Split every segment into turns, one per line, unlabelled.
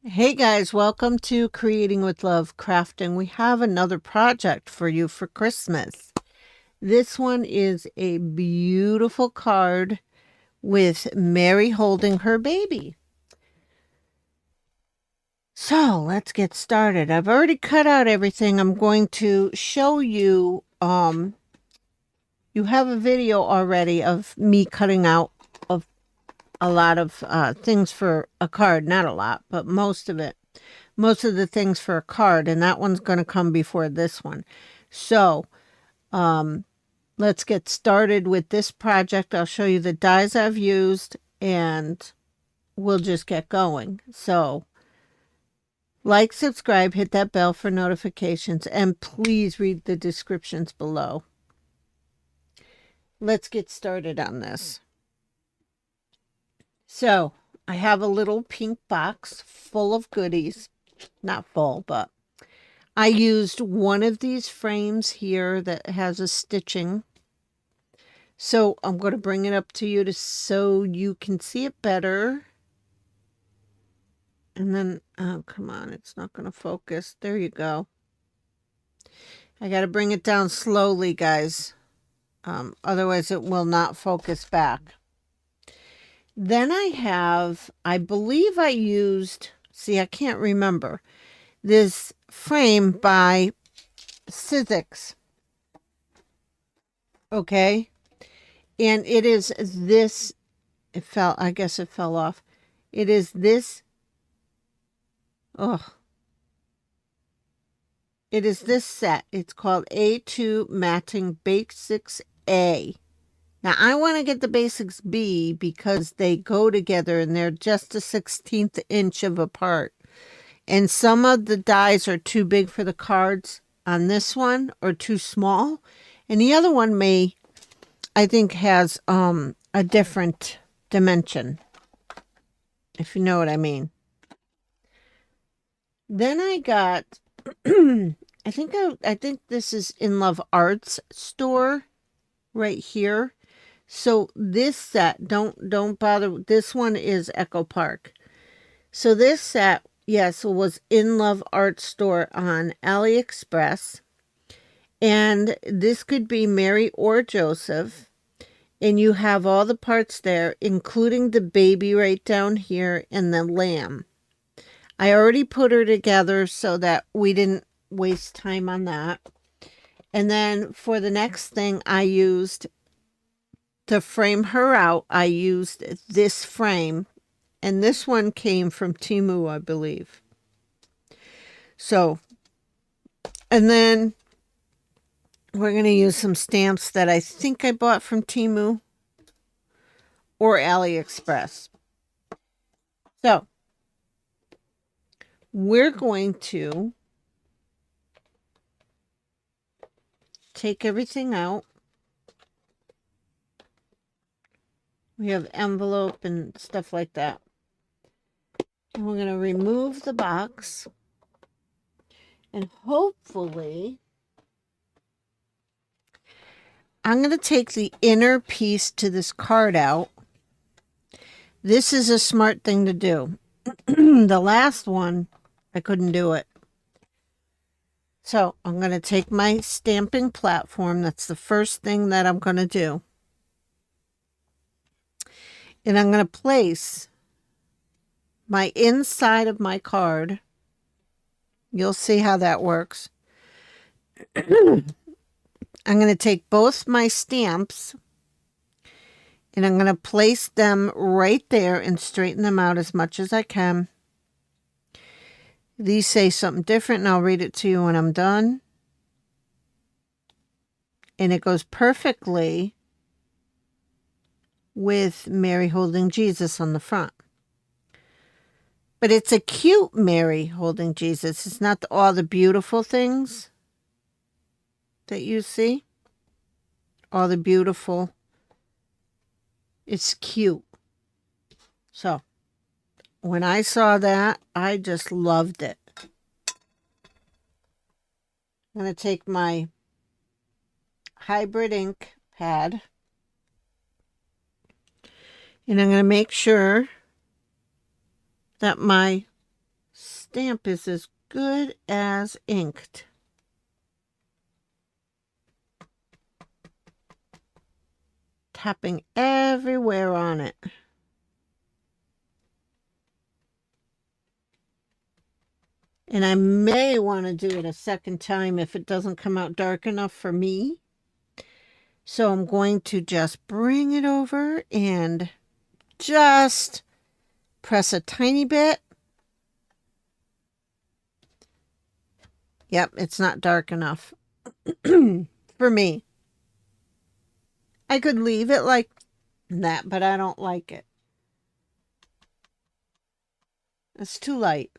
Hey guys, welcome to Creating with Love Crafting. We have another project for you for Christmas. This one is a beautiful card with Mary holding her baby. So let's get started. I've already cut out everything. I'm going to show you, you have a video already of me cutting out of a lot of things for a card. Not a lot, but most of it. Most of the things for a card, and that one's going to come before this one. So let's get started with this project. I'll show you the dies I've used and we'll just get going. So like, subscribe, hit that bell for notifications, and please read the descriptions below. Let's get started on this. So I have a little pink box full of goodies. Not full, but I used one of these frames here that has a stitching. So I'm going to bring it up to you so you can see it better. And then, oh, come on, it's not going to focus. There you go. I got to bring it down slowly, guys. Otherwise it will not focus back. Then I believe I used, see, I can't remember, this frame by Sizzix. Okay. And it is this, I guess it fell off. It is this, it is this set. It's called A2 Matting Basics A. Now, I want to get the Basics B because they go together and they're just a 1/16 inch of apart. And some of the dies are too big for the cards on this one or too small. And the other one I think has a different dimension, if you know what I mean. Then I got I think this is In Love Arts store right here. So this set, don't bother. This one is Echo Park. So this set, yes, was In Love Arts store on AliExpress. And this could be Mary or Joseph. And you have all the parts there, including the baby right down here and the lamb. I already put her together so that we didn't waste time on that. And then for the next thing I used to frame her out, I used this frame. And this one came from Temu, I believe. So, and then we're going to use some stamps that I think I bought from Temu or AliExpress. So, we're going to take everything out. We have envelope and stuff like that. And we're going to remove the box. And hopefully, I'm going to take the inner piece to this card out. This is a smart thing to do. The last one, I couldn't do it. So I'm going to take my stamping platform. That's the first thing that I'm going to do. And I'm going to place my inside of my card. You'll see how that works. I'm going to take both my stamps and I'm going to place them right there and straighten them out as much as I can. These say something different, and I'll read it to you when I'm done. And it goes perfectly with Mary holding Jesus on the front. But it's a cute Mary holding Jesus. It's not all the beautiful things that you see. All the beautiful. It's cute. So, when I saw that, I just loved it. I'm going to take my hybrid ink pad. And I'm going to make sure that my stamp is as good as inked. Tapping everywhere on it. And I may want to do it a second time if it doesn't come out dark enough for me. So I'm going to just bring it over and just press a tiny bit. Yep, it's not dark enough for me. I could leave it like that, but I don't like it. It's too light.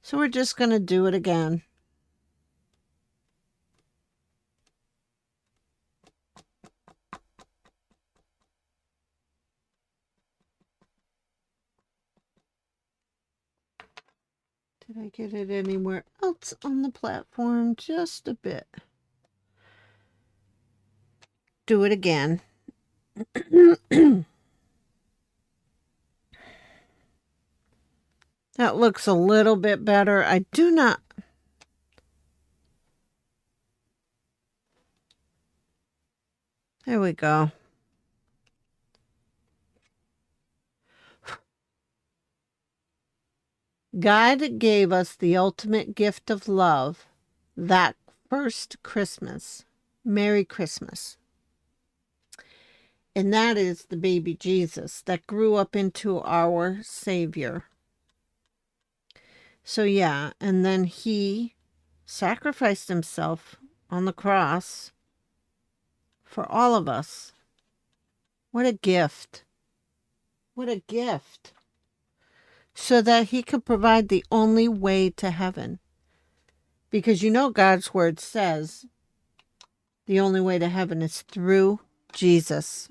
So we're just going to do it again. Did I get it anywhere else on the platform? Just a bit. Do it again. That looks a little bit better. I do not. There we go. God gave us the ultimate gift of love that first Christmas. Merry Christmas. And that is the baby Jesus that grew up into our Savior. So yeah, and then he sacrificed himself on the cross for all of us. What a gift. What a gift. So that he could provide the only way to heaven. Because you know God's word says the only way to heaven is through Jesus.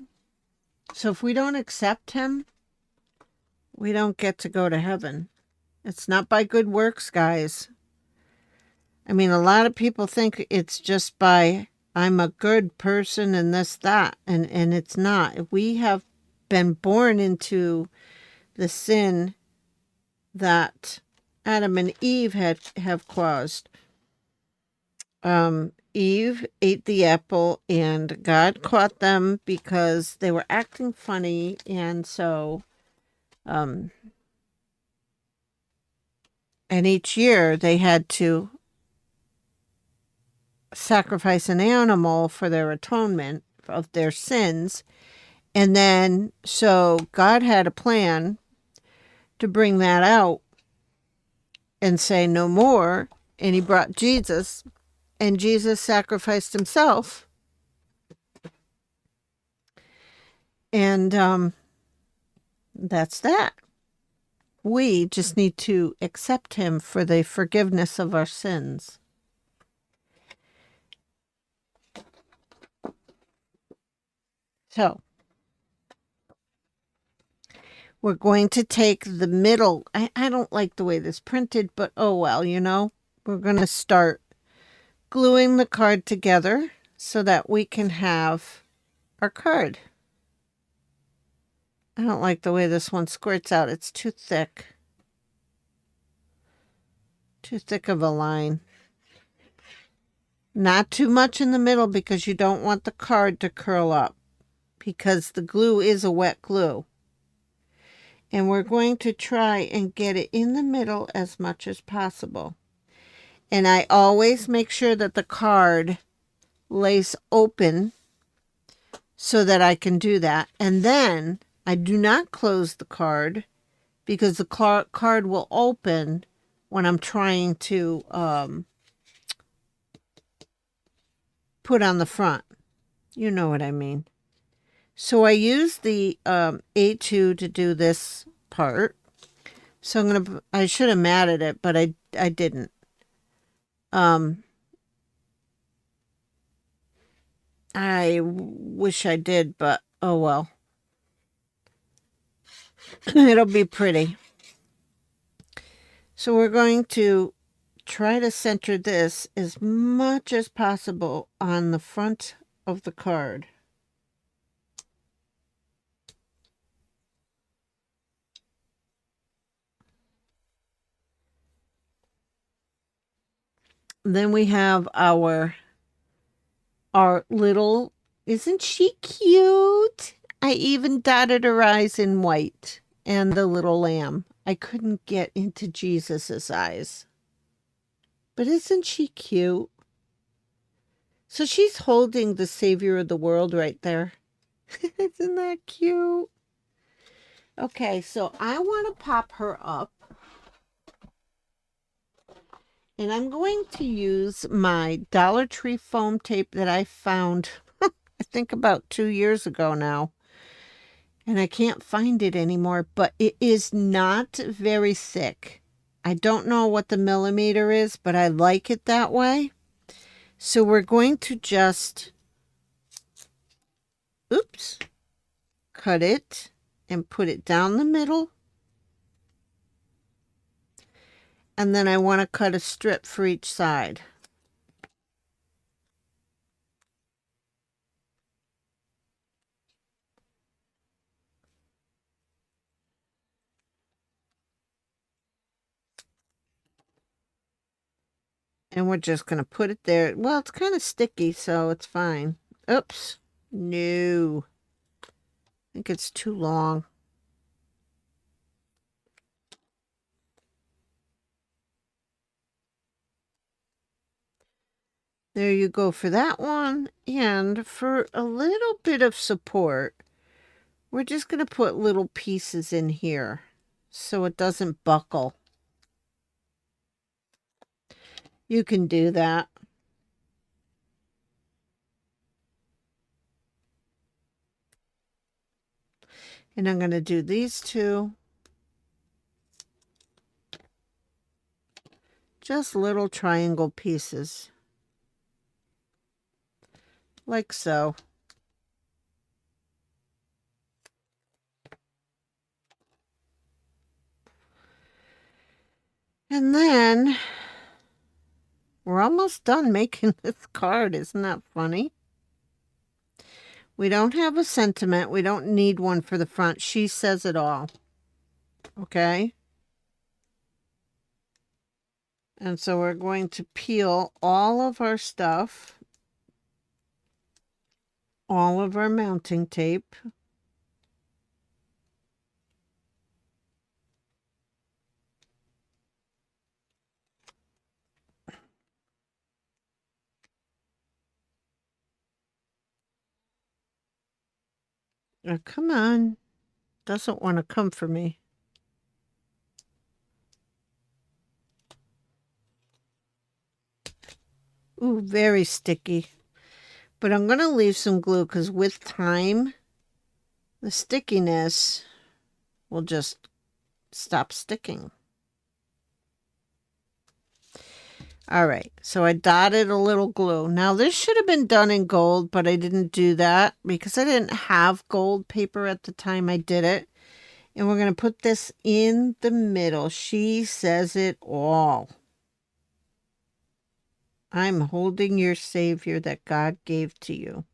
So if we don't accept him, we don't get to go to heaven. It's not by good works, guys. I mean, a lot of people think it's just by I'm a good person and this, that, and it's not. We have been born into the sin that Adam and Eve have caused. Eve ate the apple and God caught them because they were acting funny, and so and each year they had to sacrifice an animal for their atonement of their sins. And then so God had a plan to bring that out and say no more, and he brought Jesus, and Jesus sacrificed himself. And that's that. We just need to accept him for the forgiveness of our sins. So we're going to take the middle. I don't like the way this printed, but oh well, you know. We're going to start gluing the card together so that we can have our card. I don't like the way this one squirts out. It's too thick. Too thick of a line. Not too much in the middle because you don't want the card to curl up, because the glue is a wet glue. And we're going to try and get it in the middle as much as possible. And I always make sure that the card lays open so that I can do that. And then I do not close the card because the card will open when I'm trying to put on the front. You know what I mean. So I use the A2 to do this part. So I should have matted it, but I didn't. I wish I did, but oh well. It'll be pretty. So we're going to try to center this as much as possible on the front of the card. Then we have our little, isn't she cute? I even dotted her eyes in white and the little lamb. I couldn't get into Jesus's eyes. But isn't she cute? So she's holding the savior of the world right there. Isn't that cute? Okay, so I want to pop her up. And I'm going to use my Dollar Tree foam tape that I found, I think about 2 years ago now. And I can't find it anymore, but it is not very thick. I don't know what the millimeter is, but I like it that way. So we're going to just, oops, cut it and put it down the middle. And then I want to cut a strip for each side. And we're just going to put it there. Well, it's kind of sticky, so it's fine. Oops. No. I think it's too long. There you go for that one. And for a little bit of support, we're just going to put little pieces in here so it doesn't buckle. You can do that. And I'm going to do these two. Just little triangle pieces. Like so. And then we're almost done making this card. Isn't that funny? We don't have a sentiment. We don't need one for the front. She says it all. Okay? And so we're going to peel all of our stuff, all of our mounting tape. Oh, come on. Doesn't want to come for me. Ooh, very sticky. But I'm going to leave some glue because with time, the stickiness will just stop sticking. All right, so I dotted a little glue. Now, this should have been done in gold, but I didn't do that because I didn't have gold paper at the time I did it. And we're going to put this in the middle. She says it all. I'm holding your Savior that God gave to you.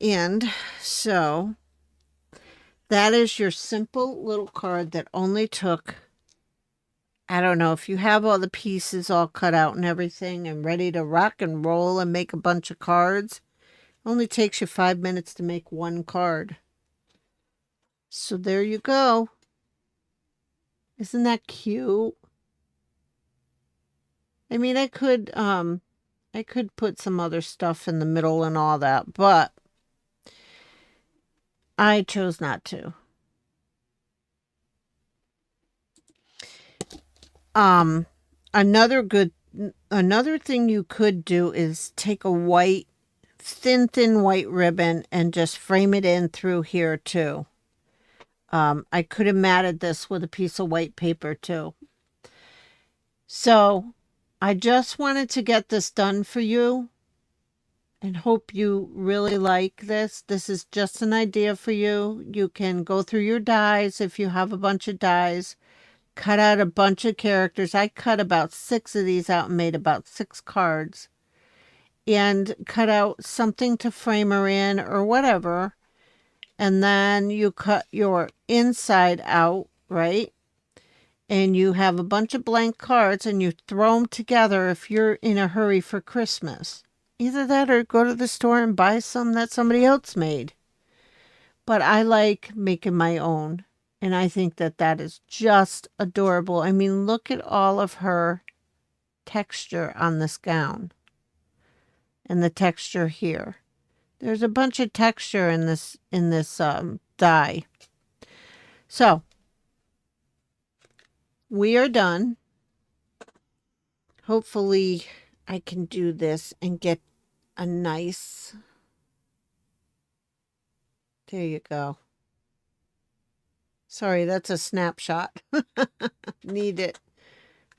And so that is your simple little card that only took, I don't know, if you have all the pieces all cut out and everything and ready to rock and roll and make a bunch of cards, it only takes you 5 minutes to make one card. So there you go. Isn't that cute? I mean, I could put some other stuff in the middle and all that, but I chose not to. Another thing you could do is take a white, thin white ribbon and just frame it in through here too. I could have matted this with a piece of white paper too. So I just wanted to get this done for you and hope you really like this. This is just an idea for you. You can go through your dies if you have a bunch of dies. Cut out a bunch of characters. I cut about 6 of these out and made about 6 cards. And cut out something to frame her in or whatever. And then you cut your inside out, right? and you have a bunch of blank cards and you throw them together if you're in a hurry for Christmas. Either that or go to the store and buy some that somebody else made. But I like making my own. And I think that that is just adorable. I mean, look at all of her texture on this gown and the texture here. There's a bunch of texture in this die. So we are done. Hopefully I can do this and get a nice, there you go. Sorry, that's a snapshot. Need it.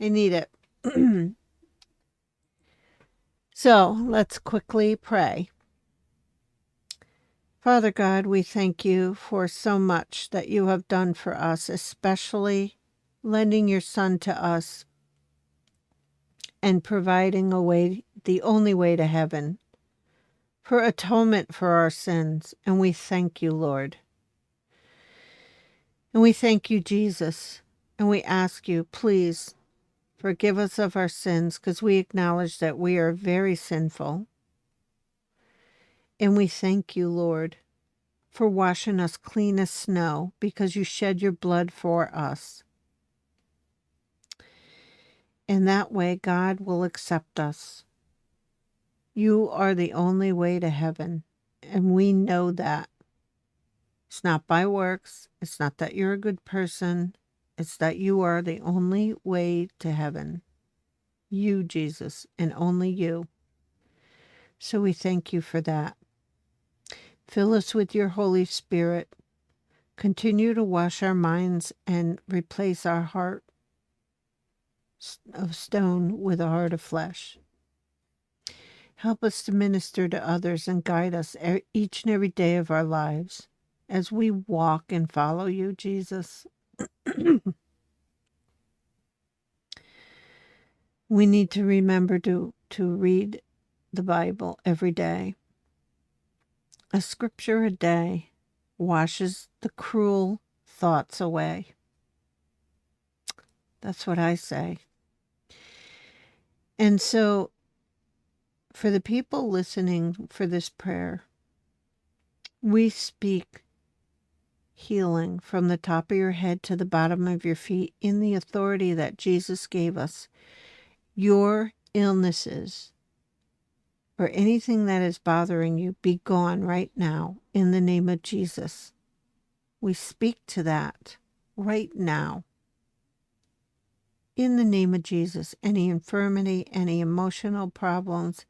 I need it. So let's quickly pray. Father God, we thank you for so much that you have done for us, especially lending your Son to us and providing a way, the only way to heaven, for atonement for our sins. And we thank you, Lord. And we thank you, Jesus. And we ask you, please forgive us of our sins, because we acknowledge that we are very sinful. And we thank you, Lord, for washing us clean as snow, because you shed your blood for us. And that way, God will accept us. You are the only way to heaven, and we know that. It's not by works. It's not that you're a good person. It's that you are the only way to heaven. You, Jesus, and only you. So we thank you for that. Fill us with your Holy Spirit. Continue to wash our minds and replace our heart of stone with a heart of flesh. Help us to minister to others and guide us each and every day of our lives as we walk and follow you, Jesus. We need to remember to read the Bible every day. A scripture a day washes the cruel thoughts away. That's what I say. And so, for the people listening for this prayer, we speak healing from the top of your head to the bottom of your feet in the authority that Jesus gave us. Your illnesses or anything that is bothering you be gone right now in the name of Jesus. We speak to that right now. In the name of Jesus, any infirmity, any emotional problems,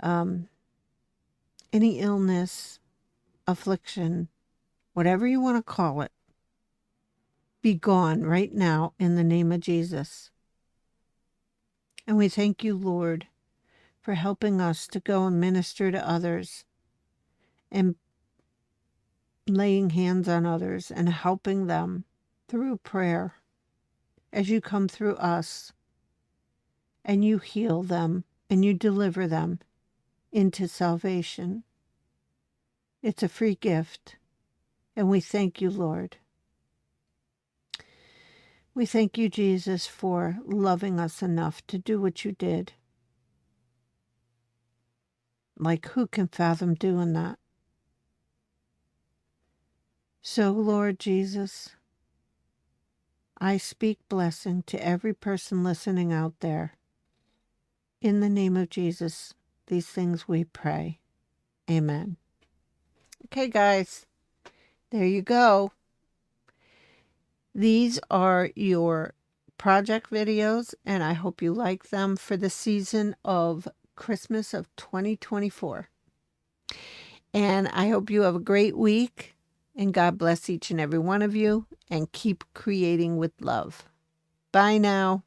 any illness, affliction, whatever you want to call it, be gone right now in the name of Jesus. And we thank you, Lord, for helping us to go and minister to others and laying hands on others and helping them through prayer as you come through us and you heal them and you deliver them into salvation. It's a free gift, and we thank you, Lord. We thank you, Jesus, for loving us enough to do what you did. Like, who can fathom doing that? So, Lord Jesus, I speak blessing to every person listening out there. In the name of Jesus, these things we pray. Amen. Okay, guys, there you go. These are your project videos, and I hope you like them for the season of Christmas of 2024. And I hope you have a great week, and God bless each and every one of you, and keep creating with love. Bye now.